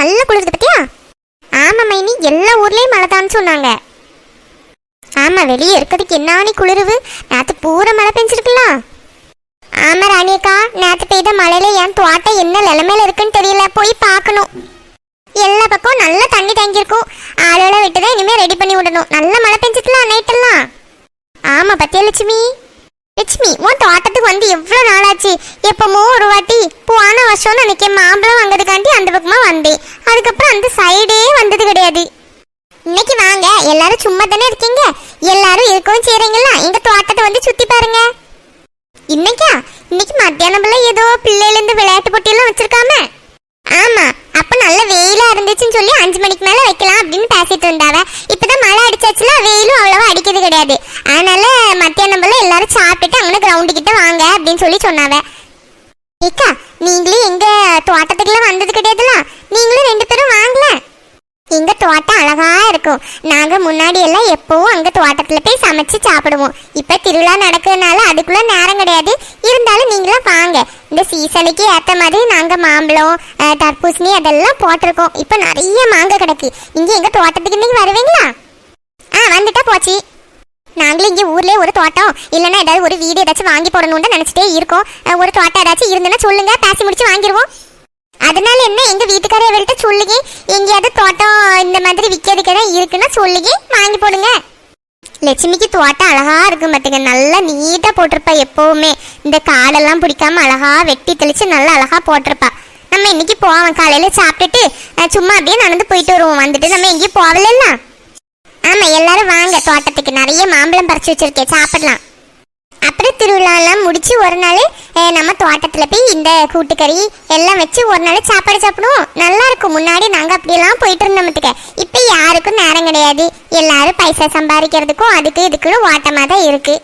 நல்ல குளிருது பத்தியா? ஆமா மைனி, எல்லா ஊர்லயும் மழை தான் சொன்னாங்க. ஆமா, வெளியே இருக்கிறதுக்கு என்ன குளிருவு. நேற்று பூரா மழை பெஞ்சிருக்கலாம். ஆமா ராணியக்கா, நேற்று பெய்த மழையில என் தோட்டம் என்ன நிலைமையில இருக்குன்னு தெரியல, போய் பார்க்கணும். எல்லா பக்கம் நல்ல தண்ணி தேங்கியிருக்கும். ஆளோட விட்டுதான் இனிமே ரெடி பண்ணி விடணும். நல்ல மழை பெஞ்சிக்கலாம் நைட்டெல்லாம். ஆமா பத்தியா லட்சுமி? லட்சுமி, உன் தோட்டத்துக்கு வந்து எவ்வளோ நாளாச்சு? எப்பமோ ஒரு வாட்டி போன வருஷம்னு நினைக்க மாம்பழம் வாங்கிறதுக்காண்டி அந்த பக்கமா வந்தேன். அதுக்கப்புறம் அந்த சைடே வந்தது கிடையாது. இன்னைக்கு வாங்க, எல்லாரும் சும்மா தானே இருக்கீங்க, எல்லாரும் இருக்கவும் செய்றீங்களா? எங்க தோட்டத்தை வந்து சுத்தி பாருங்க. இன்னைக்கு மத்தியானம் ஏதோ பிள்ளையிலேருந்து விளையாட்டு போட்டியெல்லாம் வச்சிருக்காம. ஆமா, அப்ப நல்ல வெயிலா இருந்துச்சுன்னு சொல்லி 5 மணிக்கு மேல வைக்கலாம் அப்படின்னு பேசிட்டு இருந்தாவ. இப்பதான் மழை அடிச்சாச்சுல, வெயிலும் அவ்வளவா அடிக்கிறது கிடையாது. அதனால மத்தியானம் எல்லாரும் சாப்பிட்டுட்டு அங்கே கிரவுண்டு கிட்ட வாங்க அப்படின்னு சொல்லி சொன்னாவ. ஏக்கா, நீங்களும் எங்க தோட்டத்துக்குலாம் வந்தது கிடையாதுல, நீங்களும் 2 பேரும் வாங்கல. எங்க தோட்டம் அழகா இருக்கும். நாங்க முன்னாடி எல்லாம் எப்பவும் அங்க தோட்டத்துல போய் சமைச்சு சாப்பிடுவோம். இப்ப திருவிழா நடக்கிறதுனால அதுக்குள்ள நேரம் கிடையாது. இருந்தாலும் நீங்களும் வாங்க. இந்த சீசனுக்கு ஏத்த மாதிரி நாங்க மாம்பழம், தர்பூசணி அதெல்லாம் போட்டிருக்கோம். இப்ப நிறைய மாங்காய் கிடக்கு. நீங்க எங்க தோட்டத்துக்கு இன்னைக்கு வருவீங்களா? வந்துட்டா போச்சு. நாங்களும் இங்கே ஊர்லேயே ஒரு தோட்டம் இல்லைன்னா ஏதாவது ஒரு வீடு ஏதாச்சும் வாங்கி போடணும்னு நினச்சிட்டே இருக்கோம். ஒரு தோட்டம் ஏதாச்சும் இருந்துன்னா சொல்லுங்க, பேசி முடிச்சு வாங்கிடுவோம். அதனால என்ன, எங்க வீட்டுக்காரே அவர்கிட்ட சொல்லுங்க, எங்கேயாவது தோட்டம் இந்த மாதிரி விற்கிறதுக்கு தான் இருக்குன்னா சொல்லுங்க, வாங்கி போடுங்க. லட்சுமிக்கு தோட்டம் அழகா இருக்கும் பார்த்துங்க, நல்லா நீட்டாக போட்டிருப்பா. எப்பவுமே இந்த காடெல்லாம் பிடிக்காம அழகா வெட்டி தெளிச்சு நல்லா அழகா போட்டிருப்பா. நம்ம இன்னைக்கு போவோம், காலையில சாப்பிட்டுட்டு சும்மா அப்படியே நடந்து போயிட்டு வருவோம். வந்துட்டு நம்ம எங்கேயும் போகல. ஆமா, எல்லாரும் வாங்க, தோட்டத்துக்கு நிறைய மாம்பழம் பறிச்சு வச்சிருக்கேன், சாப்பிடலாம். அப்புறம் திருவிழாலாம் முடிச்சு ஒரு நாள் நம்ம தோட்டத்துல போய் இந்த கூட்டுக்கறி எல்லாம் வச்சு ஒரு நாள் சாப்பாடு சாப்பிடுவோம். நல்லா இருக்கும். முன்னாடி நாங்க அப்படியெல்லாம் போயிட்டு இருந்தோம்த்துக்க. இப்ப யாருக்கும் நேரம் கிடையாது. எல்லாரும் பைசா சம்பாதிக்கிறதுக்கும் அதுக்கு இதுக்குன்னு ஓட்டமா தான் இருக்கு.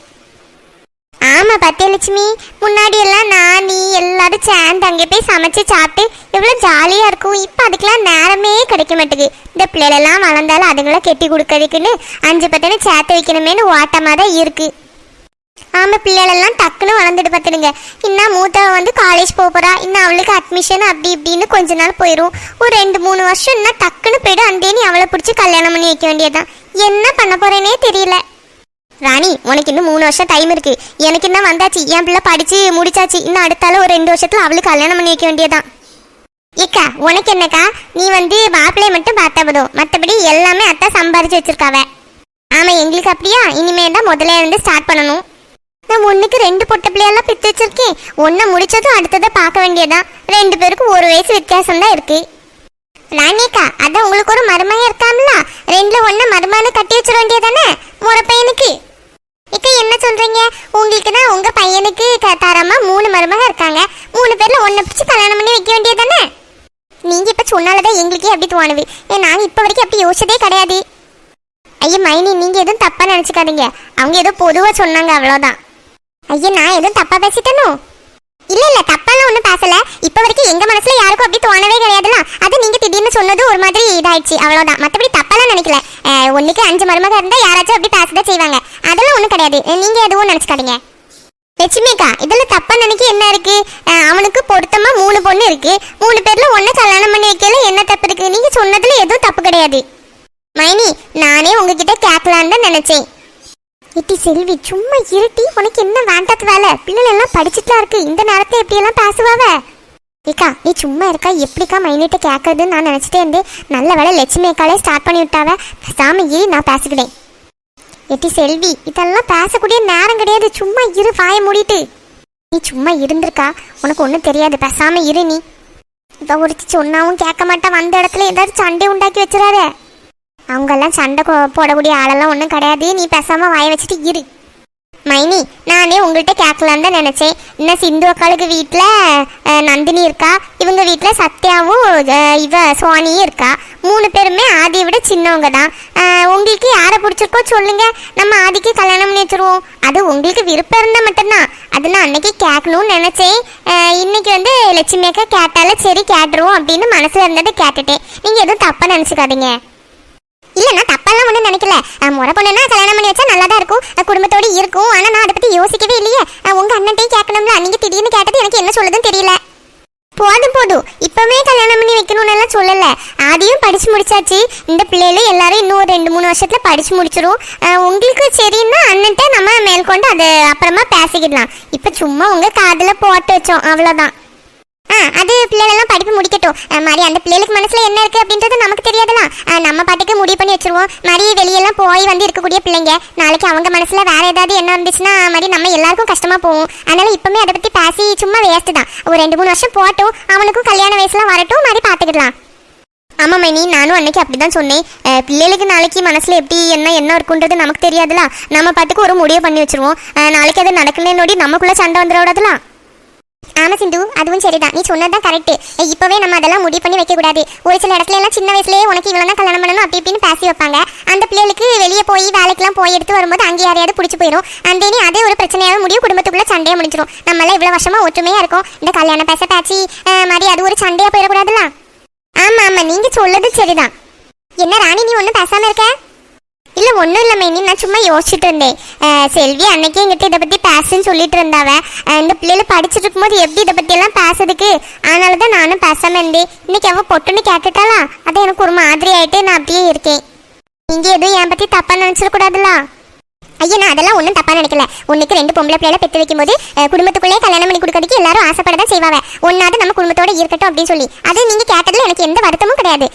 ஆமா பத்திய லட்சுமி, முன்னாடி எல்லாம் நான் நீ எல்லாரும் சேர்ந்து அங்கே போய் சமைச்சு சாப்பிட்டு எவ்வளவு ஜாலியா இருக்கும். இப்ப அதுக்கெல்லாம் நேரமே கிடைக்க மாட்டேங்குது. இந்த பிள்ளைகளெல்லாம் வளர்ந்தாலும் அதுங்களை கெட்டி கொடுக்கறதுக்குன்னு 5-10 சேர்த்து வைக்கணுமேனு ஓட்டமா தான் இருக்கு. ஆமா, பிள்ளைகளெல்லாம் டக்குன்னு வளர்ந்துட்டு பார்த்துடுங்க. இன்னும் மூத்தவ வந்து காலேஜ் போறா, இன்னும் அவளுக்கு அட்மிஷன் அப்படி இப்படின்னு கொஞ்ச நாள் போயிடும். ஒரு 2-3 வருஷம் இன்னும் டக்குன்னு போயிடும். அந்தேனி அவளை பிடிச்சி கல்யாணம் பண்ணி வைக்க வேண்டியதுதான். என்ன பண்ண போறேனே தெரியல. ராணி, உனக்கு இன்னும் 3 வருஷம் டைம் இருக்கு. எனக்கு இன்னும் வந்தாச்சு, என் பிள்ளை படிச்சு முடிச்சாச்சு. இன்னும் அடுத்தால ஒரு 2 வருஷத்துல அவளுக்கு கல்யாணம் பண்ணி வைக்க வேண்டியதான். ஏக்கா, உனக்கு என்னக்கா, நீ வந்து மாப்பிள்ளைய மட்டும் பார்த்தா போதும், மற்றபடி எல்லாமே அத்தா சம்பாரிச்சு வச்சிருக்காவ. ஆமா, எங்களுக்கு அப்படியா? இனிமே தான் முதல்ல இருந்து ஸ்டார்ட் பண்ணணும். நான் 1க்கு 2 பொட்ட பிள்ளையெல்லாம் பித்து வச்சிருக்கேன். 1 முடிச்சதும் அடுத்ததை பார்க்க வேண்டியதான். 2 பேருக்கு 1 வயசு வித்தியாசம் தான் இருக்கு. ராணியக்கா, அதான் உங்களுக்கு ஒரு மருமகன் இருக்காம்ல, 2ல 1 மருமகனை கட்டி வச்சிட வேண்டியதானே முறை பையனுக்கு. இக்க என்ன சொல்றீங்க? உங்களுக்கு தான் உங்க பையனுக்கு தரமா 3 மருமகன் இருக்காங்க. 3 பேர்ல 1 பிடிச்சி கல்யாணம் பண்ணி வைக்க வேண்டியதானே. நீங்க இப்ப சொன்னாலதான் எங்களுக்கே அப்படி தோணுது. நாங்க இப்ப வரைக்கும் அப்படி யோசிச்சதே கிடையாது. ஐயா மைனி, நீங்க எதுவும் தப்பா நினைச்சுக்காதீங்க. அவங்க ஏதோ பொதுவா சொன்னாங்க, அவ்வளவுதான். ஐயா, நான் எதுவும் தப்பா பேசிட்டேனோ? இல்ல, தப்பாலாம் ஒன்றும் பேசல. இப்ப வரைக்கும் எங்க மனசுல யாருக்கும் அப்படி தோணவே கிடையாதுல. அது நீங்க திடீர்னு சொன்னது ஒரு மாதிரி இதாயிடுச்சு, அவ்வளவுதான். மற்றபடி தப்பாலாம் நினைக்கல. 1க்கு 5 மருமக இருந்தா யாராச்சும் அப்படி பேசதான் செய்வாங்க. அதெல்லாம் ஒன்றும் கிடையாது. நீங்க எதுவும் நினைச்சுக்காதீங்க. லட்சுமிக்கா, இதுல தப்பா நினைக்க என்ன இருக்கு? அவனுக்கு பொருத்தமா 3 பொண்ணு இருக்கு. 3 பேர்ல 1 கல்யாணம் பண்ணி வைக்கல, என்ன தப்பு இருக்கு? நீங்க சொன்னதுல எதுவும் தப்பு கிடையாது. மைனி, நானே உங்ககிட்ட கேட்கலான்னு தான் நினைச்சேன். இட்டி செல்வி, சும்மா இருட்டி. உனக்கு என்ன வேண்டாத வேலை? பிள்ளைகள் எல்லாம் படிச்சுட்டுலாம் இருக்கு. இந்த நேரத்தை எப்படியெல்லாம் பேசுவாவ? ஏக்கா, நீ சும்மா இருக்கா? எப்படிக்கா மைனிட்ட கேட்கறதுன்னு நான் நினைச்சிட்டே இருந்தேன். நல்ல வேலை லட்சுமி அக்காலே ஸ்டார்ட் பண்ணி விட்டாவ. பேசாம இரு, நான் பேசிக்கிட்டேன். எட்டி செல்வி, இதெல்லாம் பேசக்கூடிய நேரம் கிடையாது. சும்மா இரு, வாய மூடிட்டு. நீ சும்மா இருந்திருக்கா, உனக்கு ஒன்றும் தெரியாது. பேசாம இரு. நீ இப்போ ஒருத்தி சொன்னாவும் கேட்க மாட்டா. வந்த இடத்துல ஏதாவது சண்டை உண்டாக்கி வச்சிடாத. அவங்கெல்லாம் சண்டை போடக்கூடிய ஆளெல்லாம் ஒன்றும் கிடையாது. நீ பேசாம வாய வச்சுட்டு இரு. மைனி, நானே உங்கள்கிட்ட கேட்கலான்னு தான் நினச்சேன். இன்னும் சிந்து அக்காளுக்கு வீட்டில் நந்தினி இருக்கா, இவங்க வீட்டில் சத்யாவும் இவ சோனியும் இருக்கா. 3 பேருமே ஆதியை விட சின்னவங்க தான். உங்களுக்கு யாரை பிடிச்சிருக்கோ சொல்லுங்க, நம்ம ஆதிக்கு கல்யாணம் பண்ணி வச்சுருவோம். அது உங்களுக்கு விருப்பம் இருந்தால் மட்டும்தான். அது நான் அன்னைக்கு கேட்கணும்னு நினச்சேன். இன்னைக்கு வந்து லட்சுமி அக்கா கேட்டால சரி கேட்டுருவோம் அப்படின்னு மனசில் இருந்ததை கேட்டுட்டேன். நீங்கள் எதுவும் தப்பாக நினச்சிக்காதீங்க. இல்ல, நான் தப்பெல்லாம் ஒன்றும் நினைக்கல. முறை பொண்ணுன்னா கல்யாணம் பண்ணி வச்சா நல்லா தான் இருக்கும், குடும்பத்தோடு இருக்கும். ஆனால் நான் அதை பற்றி யோசிக்கவே இல்லையே. உங்க அண்ணன்ட்டையும் கேட்கணும்ல. நீங்க திடீர்னு கேட்டது எனக்கு என்ன சொல்லுதுன்னு தெரியல. போதும் போதும், இப்பவே கல்யாணம் பண்ணி வைக்கணும்னு எல்லாம் சொல்லல. அதையும் படிச்சு முடிச்சாச்சு. இந்த பிள்ளைகளும் எல்லாரும் இன்னும் ஒரு 2-3 வருஷத்துல படிச்சு முடிச்சிரும். உங்களுக்கு சரின்னா அண்ணன்ட்ட நம்ம மேற்கொண்டு அதை அப்புறமா பேசிக்கிடலாம். இப்ப சும்மா உங்க காதுல போட்டு வச்சோம், அவ்வளவுதான். அது பிள்ளைகளெல்லாம் படிப்பு முடிக்கட்டும். மாதிரி அந்த பிள்ளைகளுக்கு மனசுல என்ன இருக்கு அப்படின்றது நமக்கு தெரியாதலாம். நம்ம பாட்டுக்கு முடிவு பண்ணி வச்சிருவோம். மாதிரி வெளியெல்லாம் போய் வந்து இருக்கக்கூடிய பிள்ளைங்க நாளைக்கு அவங்க மனசுல வேற ஏதாவது என்ன இருந்துச்சுன்னா மாதிரி நம்ம எல்லாருக்கும் கஷ்டமா போகும். அதனால இப்பவுமே அதை பத்தி பேசி சும்மா வேஸ்ட் தான். ஒரு 2-3 வருஷம் போட்டும், அவனுக்கும் கல்யாண வயசுல வரட்டும், மாதிரி பாத்துக்கிடலாம். ஆமா மைனி, நானும் அன்னைக்கு அப்படிதான் சொன்னேன். பிள்ளைகளுக்கு நாளைக்கு மனசுல எப்படி என்ன இருக்குன்றது நமக்கு தெரியாதுல. நம்ம பாட்டுக்கு ஒரு முடிவு பண்ணி வச்சிருவோம். நாளைக்கு அது நடக்கலன்னு நமக்குள்ள சண்டை வந்துடாதுலாம். ஆமா சிந்து, அதுவும் சரிதான். நீ சொன்னதுதான் கரெக்ட். இப்பவே நம்ம அதெல்லாம் முடிவு பண்ணி வைக்க கூடாது. ஒரு சில இடத்துல எல்லாம் சின்ன வயசுலயே உனக்கு இவ்வளவு கல்யாணம் பண்ணணும் அப்படி இப்படின்னு பேசி வைப்பாங்க. அந்த பிள்ளைகளுக்கு வெளியே போய் வேலைக்கெல்லாம் போய் எடுத்து வரும்போது அங்கே யாரையாவது பிடிச்சி போயிடும். அந்த அதே ஒரு பிரச்சனையாக முடியும், குடும்பத்துக்குள்ள சண்டையா முடிச்சிடும். நம்மளாம் இவ்வளவு வருஷமா ஒற்றுமையா இருக்கும். இந்த கல்யாணம் பேசி மாதிரி அது ஒரு சண்டையா போயிடக்கூடாதுல. ஆமா ஆமா, நீங்க சொல்லது சரிதான். என்ன ராணி, நீ ஒன்னும் பேசாம இருக்க? இல்ல ஒன்றும் இல்லை மைனி, நான் சும்மா யோசிச்சுட்டு இருந்தேன். செல்வி அன்னைக்கு எங்கிட்ட இதை பற்றி பேசுன்னு சொல்லிட்டு இருந்தாவ. இந்த பிள்ளைகளை படிச்சுட்டு இருக்கும்போது எப்படி இதை பற்றி எல்லாம் பேசுறதுக்கு, அதனால தான் நானும் பேசாம இருந்தேன். இன்னைக்கு அவள் பொட்டுன்னு கேட்டுட்டாளா, அது எனக்கு ஒரு மாதிரி ஆயிட்டு நான் அப்படியே இருக்கேன். நீங்க எதுவும் என் பற்றி தப்பா நினைச்சிடக்கூடாதுல. ஐயா, நான் அதெல்லாம் ஒன்றும் தப்பா நினைக்கல. ஒன்றுக்கு 2 பொம்பளை பிள்ளைகளை பெற்று வைக்கும்போது குடும்பத்துக்குள்ளே கல்யாணம் பண்ணி கொடுக்கறதுக்கு எல்லாரும் ஆசைப்படதான் செய்வாங்க. ஒன்னாவது நம்ம குடும்பத்தோட இருக்கட்டும் அப்படின்னு சொல்லி. அது நீங்க கேட்டதுல எனக்கு எந்த வருத்தமும் கிடையாது.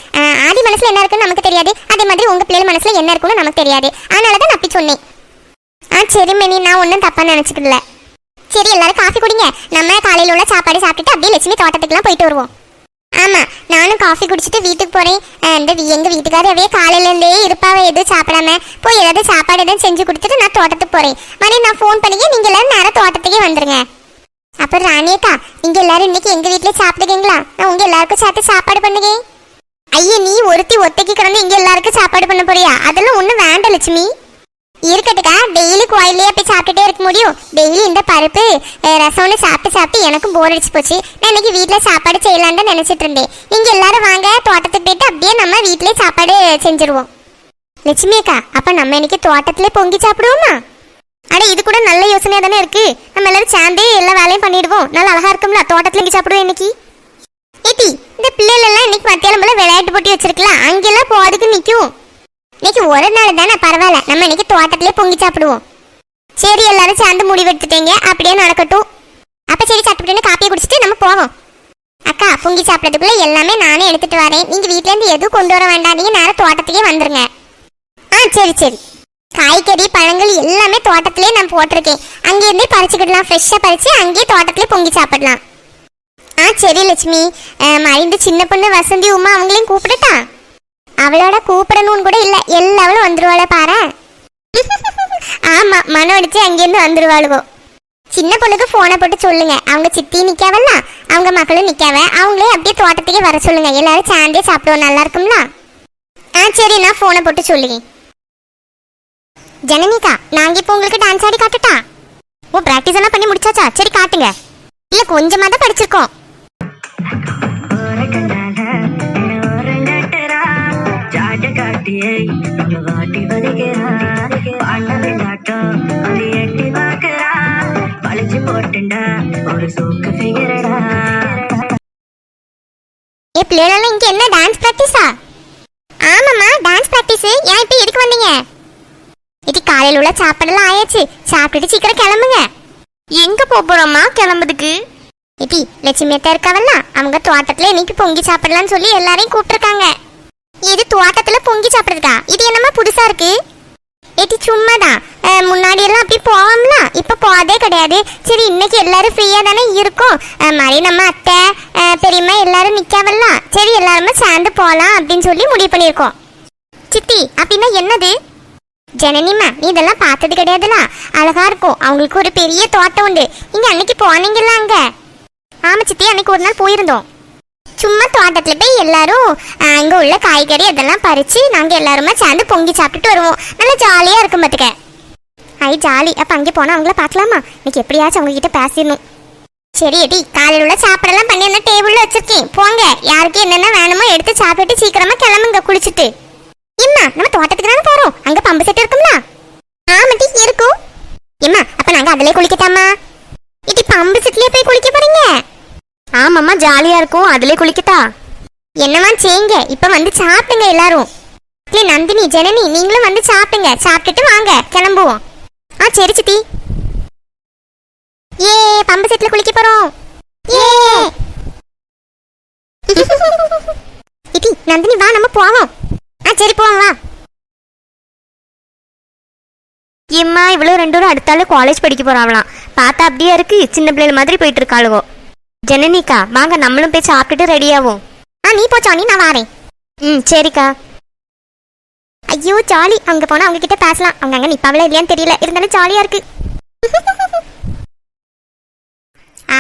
ஆதி மனசுல என்ன இருக்குன்னு நமக்கு தெரியாது, அதே மாதிரி உங்க பிள்ளைகள் மனசுல என்ன இருக்குன்னு நமக்கு தெரியாது. அதனாலதான் நான் அப்படி சொன்னேன். சரி மணி, நான் ஒன்றும் தப்பா நினைச்சுக்கல. சரி, எல்லாரும் காஃபி குடிங்க. நம்ம காலையில உள்ள சாப்பாடு சாப்பிட்டுட்டு அப்படியே லட்சுமி தோட்டத்துக்குலாம் போயிட்டு வருவோம். ஆமா, நானும் காஃபி குடிச்சிட்டு வீட்டுக்கு போறேன். எங்க வீட்டுக்காரவே காலையில இருந்தே இருப்பாவ எதுவும் சாப்பிடாம. போய் ஏதாவது சாப்பாடு எதுவும் செஞ்சு கொடுத்துட்டு நான் தோட்டத்துக்கு போறேன். மாதிரி நான் ஃபோன் பண்ணிக்க, நீங்க எல்லாரும் நேரம் தோட்டத்துக்கே வந்துருங்க. அப்புறம் ராணியக்கா, நீங்க எல்லாரும் இன்னைக்கு எங்க வீட்டுல சாப்பிடுவீங்களா? நான் உங்க எல்லாருக்கும் சேர்த்து சாப்பாடு பண்ணுங்க. ஐயா, நீ ஒருத்தி ஒத்தைக்கு கிடந்து இங்க எல்லாருக்கும் சாப்பாடு பண்ண போறியா? அதெல்லாம் ஒண்ணும் வேண்டாம் லட்சுமி. இருக்கட்டுக்கா, டெய்லி கோயிலே போய் சாப்பிட்டுட்டே இருக்க முடியும்? டெய்லி இந்த பருப்பு ரசம்னு சாப்பிட்டு எனக்கும் போர் அடிச்சு போச்சு. நான் இன்னைக்கு வீட்டில் சாப்பாடு செய்யலான்னு நினைச்சிட்டு இருந்தேன். நீங்க எல்லாரும் வாங்க, தோட்டத்துக்கு போயிட்டு அப்படியே நம்ம வீட்டிலே சாப்பாடு செஞ்சிருவோம். லட்சுமி அக்கா, அப்ப நம்ம இன்னைக்கு தோட்டத்திலே பொங்கி சாப்பிடுவோமா? அட, இது கூட நல்ல யோசனையா தானே இருக்கு. நம்ம எல்லாரும் சேர்ந்து எல்லா வேலையும் பண்ணிடுவோம். நல்லா அழகா இருக்கும்ல, தோட்டத்துல இங்கே சாப்பிடுவோம் இன்னைக்கு. ஏட்டி, இந்த பிள்ளைகள் எல்லாம் இன்னைக்கு மத்தியானம் போல விளையாட்டு போட்டி வச்சிருக்கலாம், அங்கெல்லாம் போறதுக்கு நிற்கும். இன்னைக்கு ஒரு நாள் தானே, பரவாயில்ல. நம்ம இன்னைக்கு தோட்டத்திலே பொங்கி சாப்பிடுவோம். சரி, எல்லாரும் சேர்ந்து முடிவெடுத்துட்டீங்க, அப்படியே நடக்கட்டும். அப்ப சரி, சட்டுப்பட்டு காப்பியை குடிச்சிட்டு நம்ம போவோம். அக்கா, பொங்கி சாப்பிட்றதுக்குள்ள எல்லாமே நானே எடுத்துட்டு வரேன். நீங்க வீட்ல இருந்து எதுவும் கொண்டு வர வேண்டாம், நேரம் தோட்டத்துக்கே வந்துருங்க. சரி சரி. காய்கறி பழங்கள் எல்லாமே தோட்டத்திலே நான் போட்டிருக்கேன். அங்கேருந்தே பறிச்சுக்கிடலாம். ஃப்ரெஷ்ஷாக பறிச்சு அங்கேயே தோட்டத்திலே பொங்கி சாப்பிடலாம். சரி லட்சுமி. மறைந்து சின்ன பொண்ணு வசந்தி உமா அவங்களையும் கூப்பிட்டுட்டா? அவளோட கூப்பிடணும்னு கூட இல்லை, எல்லாவளும் வந்துருவாள பாரு. ஆமா, மனம் அடிச்சு அங்கேருந்து வந்துருவாளுவோ. சின்ன பொண்ணுக்கு போனை போட்டு சொல்லுங்க. அவங்க சித்தி நிக்காவல்ல, அவங்க மக்களும் நிக்காவ. அவங்களே அப்படியே தோட்டத்துக்கே வர சொல்லுங்க. எல்லாரும் சேர்ந்தே சாப்பிடுவோம், நல்லா இருக்கும்ல? சரி, நான் போனை போட்டு சொல்லுங்க. ஜனனிகா, நாங்க இப்போ உங்களுக்கு டான்ஸ் ஆடி காட்டுட்டா? ஓ, பிராக்டிஸ் எல்லாம் பண்ணி முடிச்சாச்சா? சரி காட்டுங்க. இல்ல, கொஞ்சமா தான் படிச்சிருக்கோம். ஏ பிள்ளைகளெல்லாம், இங்க என்ன டான்ஸ் பிராக்டிஸா? ஆமாம்மா, டான்ஸ் பிராக்டிஸ். ஏன் இப்போ எதுக்கு வந்தீங்க? இது காலையில் உள்ள சாப்பாடெல்லாம் ஆயாச்சு, சாப்பிட்டுட்டு சீக்கிரம் கிளம்புங்க. எங்க போறோம்மா கிளம்புறதுக்கு? ஏட்டி, லட்சுமி அக்கா இருக்காவல்ல, அவங்க தோட்டத்துல இன்னைக்கு பொங்கி சாப்பிடலாம்னு சொல்லி எல்லாரையும் கூப்பிட்டுருக்காங்க. இது தோட்டத்துல பொங்கி சாப்பிடுறதுக்கா? இது என்னமா புதுசா இருக்கு? ஏட்டி, சும்மாதான். முன்னாடி எல்லாம் அப்படி போவோம்ல, இப்ப போதே கிடையாது. சரி, இன்னைக்கு எல்லாரும் ஃப்ரீயா தானே இருக்கும். மாதிரி நம்ம அத்தை பெரியம்மா எல்லாரும் நிக்காவல்ல, சரி எல்லாருமே சேர்ந்து போலாம் அப்படின்னு சொல்லி முடிவு பண்ணியிருக்கோம். சித்தி, அப்படின்னா என்னது? ஜனனிமா, நீ இதெல்லாம் பார்த்தது கிடையாதுல, அழகா இருக்கும். அவங்களுக்கு ஒரு பெரிய தோட்டம் உண்டு. நீங்க அன்னைக்கு போனீங்கல்ல அங்க? ஆமா சித்தி, அன்னைக்கு ஒரு நாள் போயிருந்தோம். சும்மா தோட்டத்துல போய் எல்லாரும் அங்க உள்ள காய்கறி அதெல்லாம் பறிச்சு நாங்க எல்லாருமே சேர்ந்து பொங்கி சாப்பிட்டுட்டு வருவோம். நல்லா ஜாலியா இருக்கும் பாத்துக்க. ஜாலி. அப்ப அங்கே போனா அவங்கள பாக்கலாமா? இன்னைக்கு எப்படியாச்சும் அவங்க கிட்ட பேசிடணும். சரி எடி, காலையில் உள்ள சாப்பாடெல்லாம் பண்ணி அந்த டேபிள்ல வச்சிருக்கேன். போங்க, யாருக்கு என்னென்ன வேணுமோ எடுத்து சாப்பிட்டு சீக்கிரமா கிளம்புங்க குளிச்சுட்டு. எம்மா, நம்ம தோட்டத்துக்கு தானே போறோம், அங்க பம்பு செட் இருக்கும்ல? ஆமாட்டி இருக்கும். எம்மா, அப்ப நாங்க அதிலே குளிக்கட்டாமா? இது பம்பு செட்லயே போய் குளிக்க போறீங்க? ஆமாம்மா ஜாலியாக இருக்கும், அதிலே குளிக்கட்டா? என்னமா செய்யுங்க, இப்போ வந்து சாப்பிடுங்க எல்லாரும். இல்லை நந்தினி, ஜனனி நீங்களும் வந்து சாப்பிடுங்க, சாப்பிட்டுட்டு வாங்க கிளம்புவோம். சரி சித்தி. ஏ பம்பு செட்டில் குளிக்க போகிறோம். ஏ இட்டி நந்தினி வா நம்ம போவோம். சரி போவோம் வா. இம்மா இவ்வளோ ரெண்டு பேரும் அடுத்தாலும் காலேஜ் படிக்க போறாங்களாம். பார்த்தா அப்படியே இருக்கு, சின்ன பிள்ளைகள் மாதிரி போயிட்டு இருக்காளுவோ. ஜனனிக்கா வாங்க நம்மளும் போய் சாப்பிட்டுட்டு ரெடியாகும். நீ போச்சோனி நான் வாரேன். சரிக்கா. ஐயோ ஜாலி, அங்கே போனால் அவங்க கிட்ட பேசலாம். அவங்க அங்கே நிப்பாவில இல்லையான்னு தெரியல, இருந்தாலும் ஜாலியாக இருக்கு.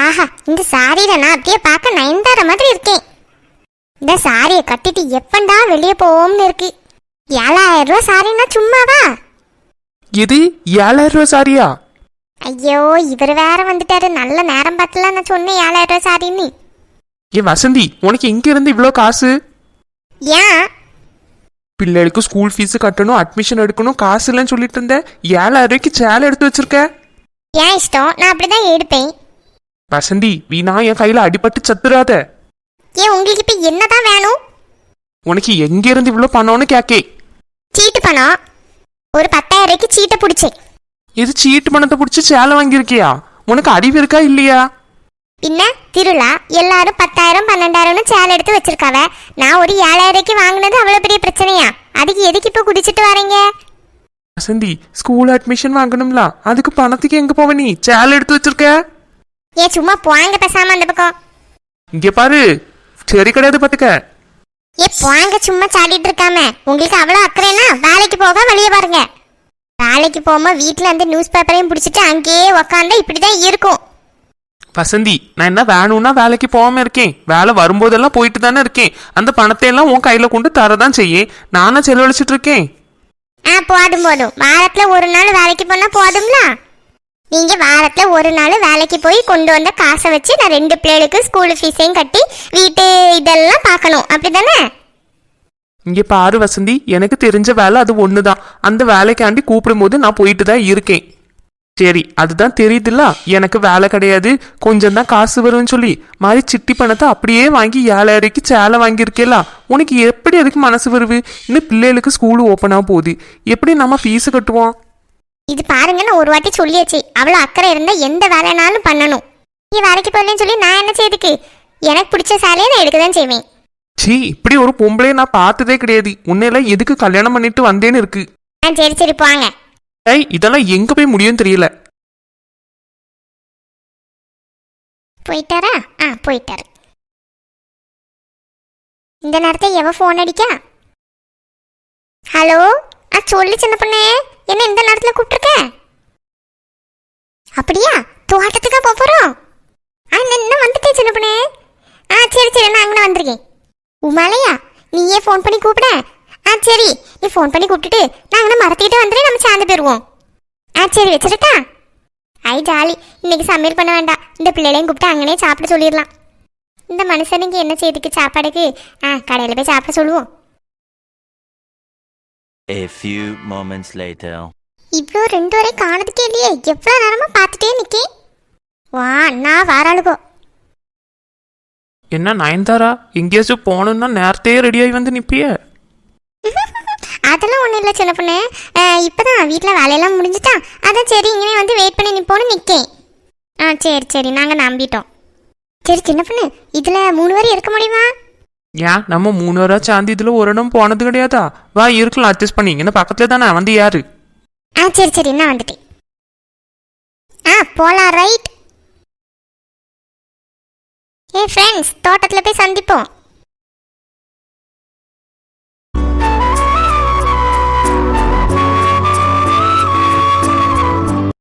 ஆஹா இந்த சாரியில நான் அப்படியே பார்க்க நயன்தார மாதிரி இருக்கேன். இந்த சாரியை கட்டிட்டு எப்பண்டா வெளியே போவோம்னு இருக்கு. 7000 ரூபா சாரின்னா சும்மாவா? இது 7000 ரூபா சாரியா? ஐயோ இவர் வேற வந்துட்டாரு, நல்ல நேரம் பார்த்துல நான் சொன்னேன் 7000 ரூபா சாரின்னு. ஏ வசந்தி, உனக்கு எங்க இருந்து இவ்வளோ காசு? ஏன் பிள்ளைகளுக்கு ஸ்கூல் ஃபீஸ் கட்டணும், அட்மிஷன் எடுக்கணும், காசு இல்லைன்னு சொல்லிட்டு இருந்தேன். 7000 ரூபாய்க்கு சேலை எடுத்து வச்சிருக்க. ஏன் இஷ்டம், நான் அப்படிதான் எடுப்பேன். வசந்தி வீணா என் கையில அடிபட்டு சத்துறாத. ஏன் உங்களுக்கு இப்ப என்னதான் வேணும்? உனக்கு எங்க இருந்து இவ்வளோ பணம்னு கேக்கே. சீட்டு பணம், ஒரு 10,000 ரூபாய்க்கு சீட்டை பிடிச்சேன். இது சீட்டு பணத்தை பிடிச்சி சேலை வாங்கியிருக்கியா? உனக்கு அறிவு இருக்கா இல்லையா? பின்ன திருவிழா எல்லாரும் 10,000 12,000னு சேலை எடுத்து வச்சிருக்காவ. நான் ஒரு 7,000 ரூபாய்க்கு வாங்கினது அவ்வளவு பெரிய பிரச்சனையா? அதுக்கு எதுக்கு இப்ப குடிச்சிட்டு வரீங்க? வசந்தி ஸ்கூல் அட்மிஷன் வாங்கணும்ல, அதுக்கு பணத்துக்கு எங்க போவ? நீ சேலை எடுத்து வச்சிருக்க. ஏன் சும்மா போங்க பேசாம அந்த பக்கம். இங்க பாரு, சரி கிடையாது பாத்துக்க. போங்க சும்மா சாடிட்டு இருக்காம. உங்களுக்கு அவ்வளவு அக்கறைனா வேலைக்கு போக வழிய பாருங்க. வேலைக்கு போகாம வீட்டுல இருந்து நியூஸ் பேப்பரையும் பிடிச்சிட்டு அங்கேயே உக்காந்தா இப்படிதான் இருக்கும். வசந்தி நான் என்ன வேணும்னா வேலைக்கு போகாம இருக்கேன்? வேலை வரும்போதெல்லாம் போயிட்டு தானே இருக்கேன். அந்த பணத்தை எல்லாம் உன் கையில கொண்டு தரதான் செய்ய, நானும் செலவழிச்சிட்டு இருக்கேன். போதும் போதும், வாரத்துல ஒரு நாள் வேலைக்கு போனா போதும்ல. நீங்க வாரத்துல ஒரு நாள் வேலைக்கு போய் கொண்டு வந்த காசை வச்சு நான் 2 பிள்ளைகளுக்கு ஸ்கூல் ஃபீஸையும் கட்டி வீட்டு இதெல்லாம் பார்க்கணும், அப்படிதானே? இங்க பாரு வசந்தி, எனக்கு தெரிஞ்ச வேலை அது ஒண்ணுதான். அந்த வேலைக்காண்டி கூப்பிடும் போது நான் போயிட்டு தான் இருக்கேன். சரி அதுதான் தெரியுதுல்ல, எனக்கு வேலை கிடையாது, கொஞ்சம் தான் காசு வரும்னு சொல்லி மாதிரி சிட்டி பணத்தை அப்படியே வாங்கி 7000 ரூபாய்க்கு சேலை வாங்கியிருக்கேல. உனக்கு எப்படி அதுக்கு மனசு வருது? இன்னும் பிள்ளைகளுக்கு ஸ்கூல் ஓப்பனாக போகுது, எப்படி நம்ம ஃபீஸு கட்டுவோம்? இது பாருங்க, நான் ஒரு வாட்டி சொல்லியாச்சு, அவ்வளோ அக்கறை இருந்தா எந்த வேலைனாலும் பண்ணணும். நீ வேலைக்கு போகலன்னு சொல்லி நான் என்ன செய்துக்கு? எனக்கு பிடிச்ச சேலையை நான் எடுக்க தான் செய்வேன். சீ, இப்படி ஒரு பொம்பளையை நான் பார்த்ததே கிடையாது. உன்னையெல்லாம் எதுக்கு கல்யாணம் பண்ணிட்டு வந்தேன்னு இருக்கு. சரி சரி போங்க. இதெல்லாம் எங்க போய் முடியும் தெரியல. போயிட்டாரா? போயிட்டாரு. இந்த நேரத்தை எவ போன் அடிக்கா? ஹலோ, சொல்லு சின்ன பொண்ணே, என்ன இந்த நேரத்துல கூப்பிட்டுருக்க? அப்படியா, தோட்டத்துக்கா போறோம்? இன்னும் வந்துட்டேன் சின்ன பொண்ணே. சரி சரி, நான் அங்கே வந்திருக்கேன். உமாலையா, நீயே ஃபோன் பண்ணி கூப்பிட. சரி, நீ ஃபோன் பண்ணி கூப்பிட்டுட்டு நான் அங்கே மரத்துக்கிட்டே வந்துடுறேன், நம்ம சேர்ந்து போயிடுவோம். சரி வச்சிருக்கா? ஜாலி, இன்னைக்கு சமையல் பண்ண வேண்டாம், இந்த பிள்ளைகளையும் கூப்பிட்டு அங்கனே சாப்பிட சொல்லிடலாம். இந்த மனுஷனுக்கு என்ன செய்துக்கு சாப்பாடுக்கு? கடையில் போய் சாப்பிட சொல்லுவோம். A few moments later. இவ்வளோ 2 வரை காணதுக்கே இல்லையே, எவ்வளோ நேரமா பார்த்துட்டே நிற்கேன். வா நான் வாராளுகோ. என்ன நயன்தாரா, எங்கேயாச்சும் போகணும்னா நேரத்தையே ரெடியாகி வந்து நிற்பிய? அதெல்லாம் ஒன்றும் இல்லை சின்ன பொண்ணு, இப்போதான் வீட்டில் வேலையெல்லாம் முடிஞ்சுட்டா, அதான் சரி இங்கே வந்து வெயிட் பண்ணி நிற்போன்னு நிற்கேன். சரி சரி, நாங்கள் நம்பிட்டோம். சரி சின்ன பொண்ணு, இதில் 3 வரை இருக்க முடியுமா? ஏன் நம்ம 3 வாரம் சாந்தி இதில் ஒரு இடம் போனது கிடையாதா? வா இருக்கலாம், அட்ஜஸ்ட் பண்ணி. இங்கே பக்கத்துல தானே வந்து யாரு? சரி சரி, நான் வந்துட்டேன். போலாம் ரைட். ஃப்ரெண்ட்ஸ், தோட்டத்தில் போய் சந்திப்போம்.